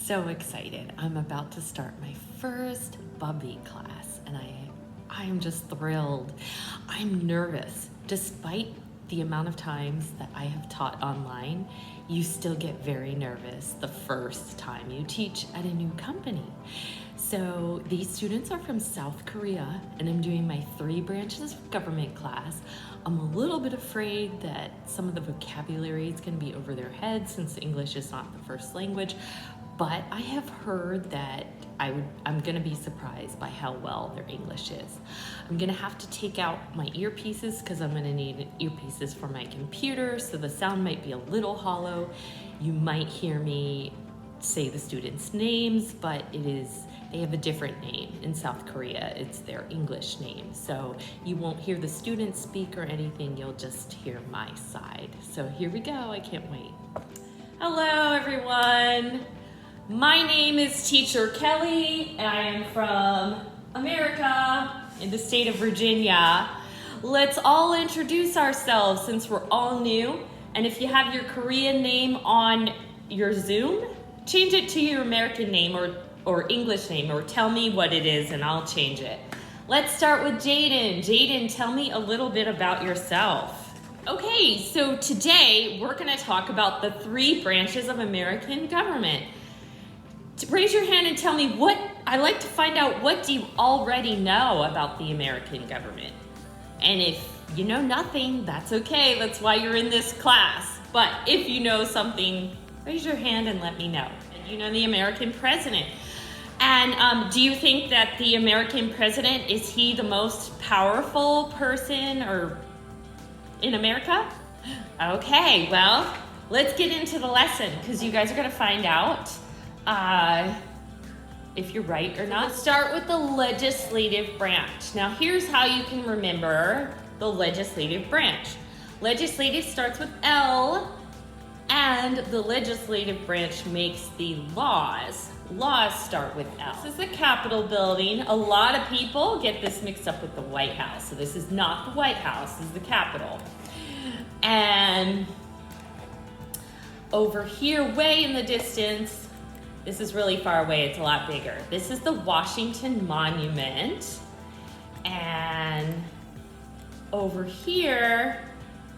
so excited. I'm about to start my first Budbe class and I'm just thrilled. I'm nervous. Despite the amount of times that I have taught online, you still get very nervous the first time you teach at a new company. So these students are from South Korea and I'm doing my 3 branches of government class. I'm a little bit afraid that some of the vocabulary is going to be over their heads since English is not the first language, but I have heard that I'm going to be surprised by how well their English is. I'm going to have to take out my earpieces because I'm going to need earpieces for my computer, so the sound might be a little hollow. You might hear me say the students' names, but they have a different name in South Korea. It's their English name. So you won't hear the students speak or anything, you'll just hear my side. So here we go, I can't wait. Hello everyone. My name is Teacher Kelly and I am from America in the state of Virginia. Let's all introduce ourselves since we're all new. And if you have your Korean name on your Zoom, change it to your American name or English name, or tell me what it is and I'll change it. Let's start with Jaden. Jaden, tell me a little bit about yourself. Okay, so today we're gonna talk about the 3 branches of American government. Raise your hand and tell me I'd like to find out, what do you already know about the American government? And if you know nothing, that's okay, that's why you're in this class. But if you know something, raise your hand and let me know. And you know the American president. And do you think that the American president, is he the most powerful person in America? Okay, well, let's get into the lesson because you guys are gonna find out if you're right or not. Let's start with the legislative branch. Now here's how you can remember the legislative branch. Legislative starts with L, and the legislative branch makes the laws. Laws start with L. This is the Capitol building. A lot of people get this mixed up with the White House. So this is not the White House, this is the Capitol. And over here, way in the distance, this is really far away, it's a lot bigger. This is the Washington Monument. And over here,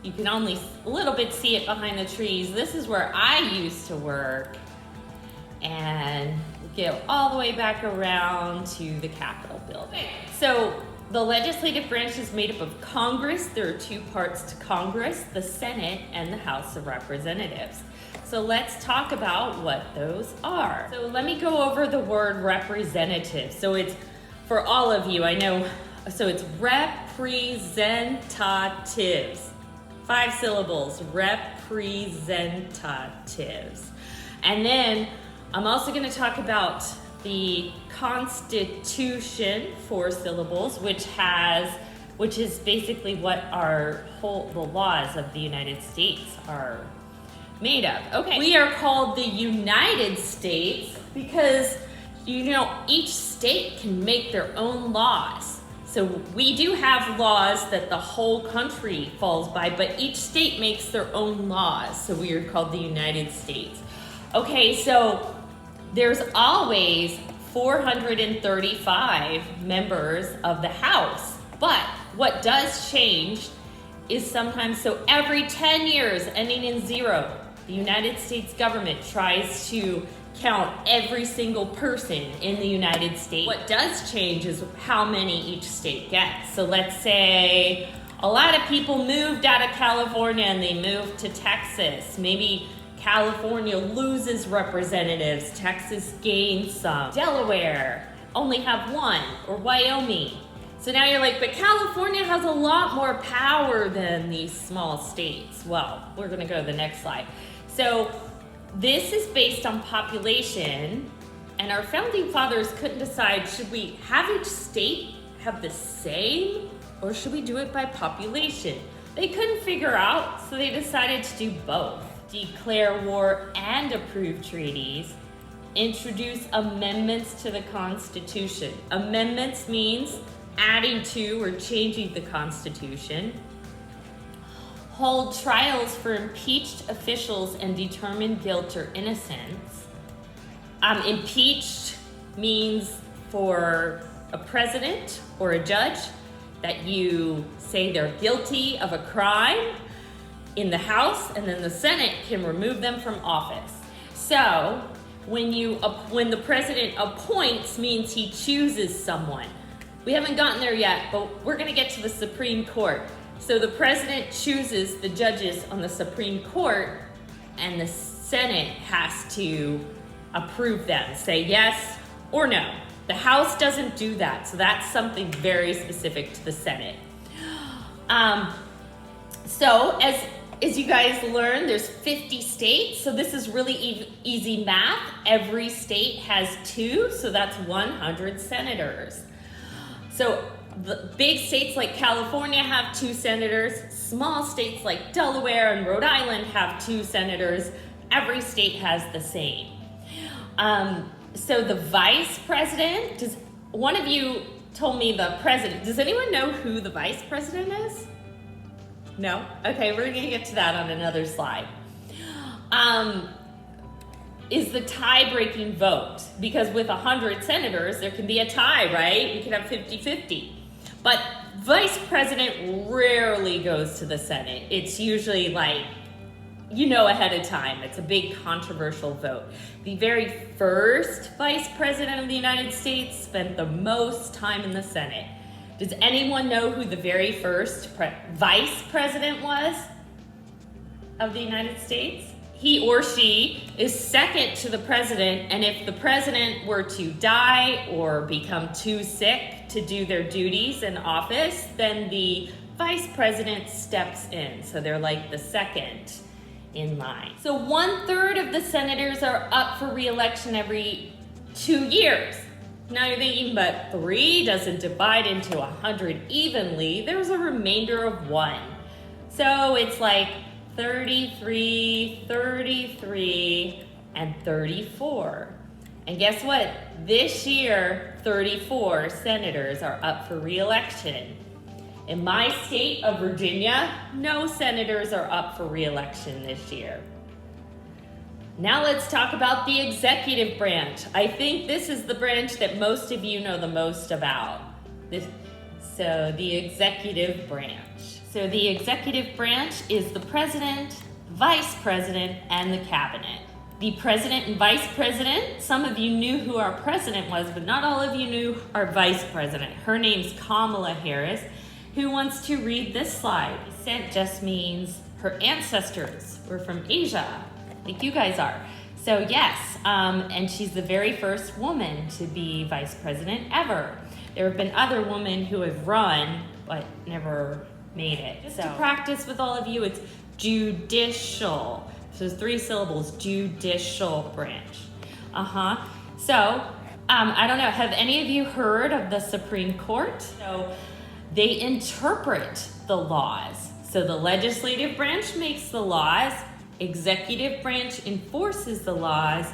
you can only a little bit see it behind the trees. This is where I used to work. And go all the way back around to the Capitol building. So the legislative branch is made up of Congress. There are 2 parts to Congress, the Senate and the House of Representatives. So let's talk about what those are. So let me go over the word representative. So it's, for all of you, I know, so it's representatives. 5 syllables, representatives. And then I'm also going to talk about the Constitution, 4 syllables, which is basically what the laws of the United States are made of. Okay, we are called the United States because, each state can make their own laws. So we do have laws that the whole country falls by, but each state makes their own laws. So we are called the United States. Okay, so there's always 435 members of the House, but what does change is sometimes, so every 10 years, ending in 0, the United States government tries to count every single person in the United States. What does change is how many each state gets. So let's say a lot of people moved out of California and they moved to Texas. Maybe California loses representatives, Texas gains some. Delaware only have 1, or Wyoming. So now you're like, but California has a lot more power than these small states. Well, we're gonna go to the next slide. So this is based on population, and our founding fathers couldn't decide, should we have each state have the same, or should we do it by population? They couldn't figure out, so they decided to do both. Declare war and approve treaties, introduce amendments to the Constitution. Amendments means adding to or changing the Constitution. Hold trials for impeached officials and determine guilt or innocence. Impeached means for a president or a judge that you say they're guilty of a crime in the House, and then the Senate can remove them from office. So when the president appoints means he chooses someone. We haven't gotten there yet, but we're gonna get to the Supreme Court. So the president chooses the judges on the Supreme Court, and the Senate has to approve them, say yes or no. The House doesn't do that, so that's something very specific to the Senate. So as you guys learn, there's 50 states, so this is really easy math. Every state has 2, so that's 100 senators. So the big states like California have 2 senators. Small states like Delaware and Rhode Island have 2 senators. Every state has the same. So the vice president, does one of you told me the president, does anyone know who the vice president is? No? Okay, we're gonna get to that on another slide. Is the tie-breaking vote, because with 100 senators, there can be a tie, right? We could have 50-50. But vice president rarely goes to the Senate. It's usually like, you know ahead of time. It's a big controversial vote. The very first vice president of the United States spent the most time in the Senate. Does anyone know who the very first vice president was of the United States? He or she is second to the president, and if the president were to die or become too sick to do their duties in office, then the vice president steps in. So they're like the second in line. So 1/3 of the senators are up for re-election every 2 years. Now you're thinking, but 3 doesn't divide into 100 evenly. There's a remainder of 1. So it's like 33, 33, and 34. And guess what? This year, 34 senators are up for re-election. In my state of Virginia, no senators are up for re-election this year. Now let's talk about the executive branch. I think this is the branch that most of you know the most about. So the executive branch. So the executive branch is the president, vice president, and the cabinet. The president and vice president, some of you knew who our president was, but not all of you knew our vice president. Her name's Kamala Harris. Who wants to read this slide? Descent just means her ancestors were from Asia, like you guys are. So yes, and she's the very first woman to be vice president ever. There have been other women who have run, but never made it. Just to practice with all of you, it's judicial. So it's 3 syllables, judicial branch. So, I don't know, have any of you heard of the Supreme Court? So they interpret the laws. So the legislative branch makes the laws, executive branch enforces the laws,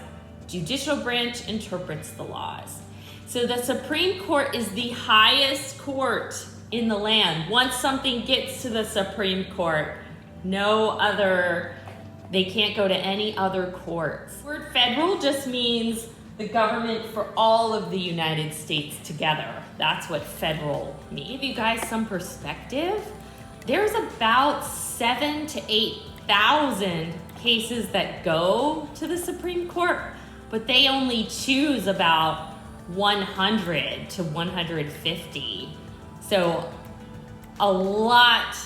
judicial branch interprets the laws. So the Supreme Court is the highest court in the land. Once something gets to the Supreme Court, they can't go to any other courts. The word federal just means the government for all of the United States together. That's what federal means. To give you guys some perspective, there's about 7,000 to 8,000 cases that go to the Supreme Court, but they only choose about 100 to 150. So a lot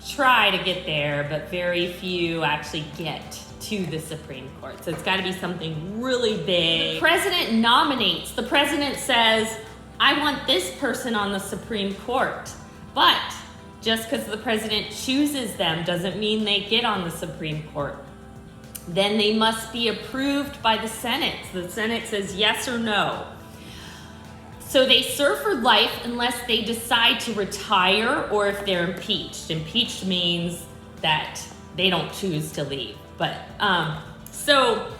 try to get there, but very few actually get to the Supreme Court. So it's got to be something really big. The president nominates. The president says, I want this person on the Supreme Court. But just because the president chooses them doesn't mean they get on the Supreme Court. Then they must be approved by the Senate. So the Senate says yes or no. So they serve for life unless they decide to retire or if they're impeached. Impeached means that they don't choose to leave. But so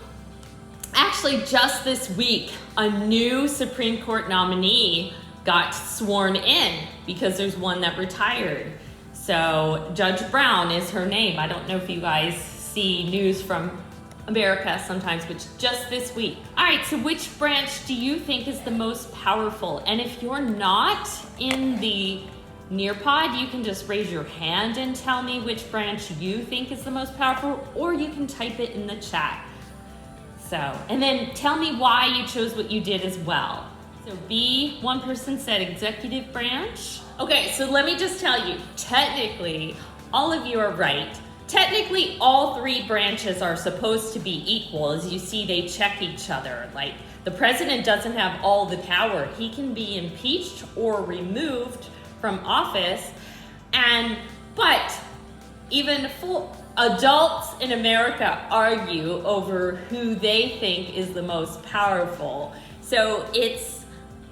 actually just this week, a new Supreme Court nominee got sworn in because there's one that retired. So Judge Brown is her name. I don't know if you guys see news from America sometimes, but just this week. right, so which branch do you think is the most powerful? And if you're not in the Nearpod, you can just raise your hand and tell me which branch you think is the most powerful, or you can type it in the chat. So, and then tell me why you chose what you did as well. So B, one person said executive branch. Okay, so let me just tell you, technically, all of you are right. Technically, all three branches are supposed to be equal. As you see, they check each other. Like, the president doesn't have all the power. He can be impeached or removed from office, but even full adults in America argue over who they think is the most powerful. So it's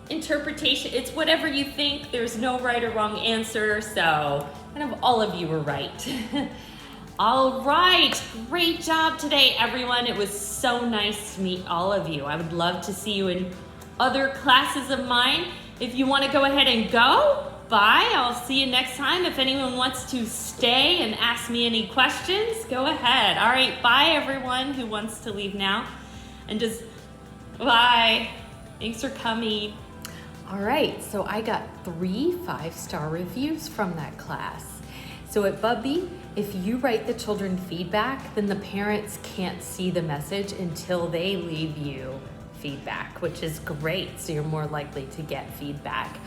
interpretation, it's whatever you think. There's no right or wrong answer, so kind of all of you were right. All right, great job today, everyone. It was so nice to meet all of you. I would love to see you in other classes of mine. If you want to go ahead and go, bye. I'll see you next time. If anyone wants to stay and ask me any questions, go ahead. All right, bye everyone who wants to leave now. And just bye. Thanks for coming. All right, so I got 3 5-star reviews from that class. So at Budbe, if you write the children feedback, then the parents can't see the message until they leave you feedback, which is great. So you're more likely to get feedback.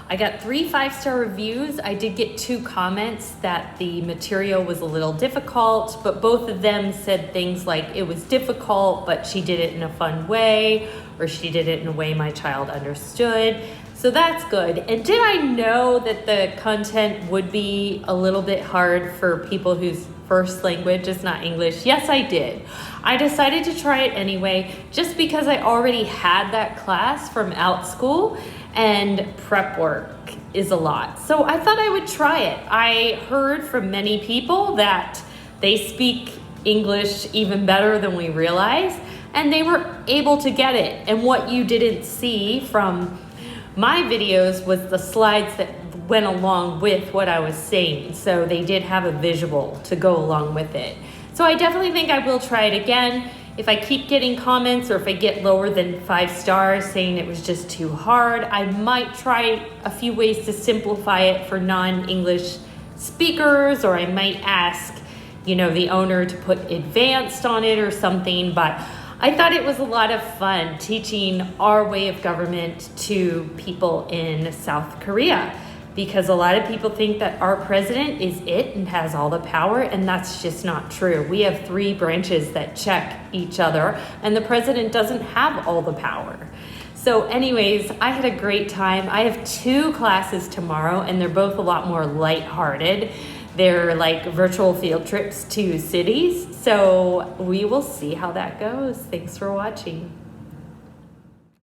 I got 3 5-star reviews. I did get 2 comments that the material was a little difficult, but both of them said things like it was difficult, but she did it in a fun way, or she did it in a way my child understood. So that's good. And did I know that the content would be a little bit hard for people whose first language is not English? Yes, I did. I decided to try it anyway, just because I already had that class from Out School, and prep work is a lot. So I thought I would try it. I heard from many people that they speak English even better than we realize, and they were able to get it. And what you didn't see from my videos was the slides that went along with what I was saying. So they did have a visual to go along with it. So I definitely think I will try it again. If I keep getting comments, or if I get lower than 5 stars saying it was just too hard, I might try a few ways to simplify it for non-English speakers, or I might ask, the owner to put advanced on it or something. But I thought it was a lot of fun teaching our way of government to people in South Korea, because a lot of people think that our president is it and has all the power, and that's just not true. We have 3 branches that check each other, and the president doesn't have all the power. So anyways, I had a great time. I have 2 classes tomorrow, and they're both a lot more lighthearted. They're like virtual field trips to cities, so we will see how that goes. Thanks for watching.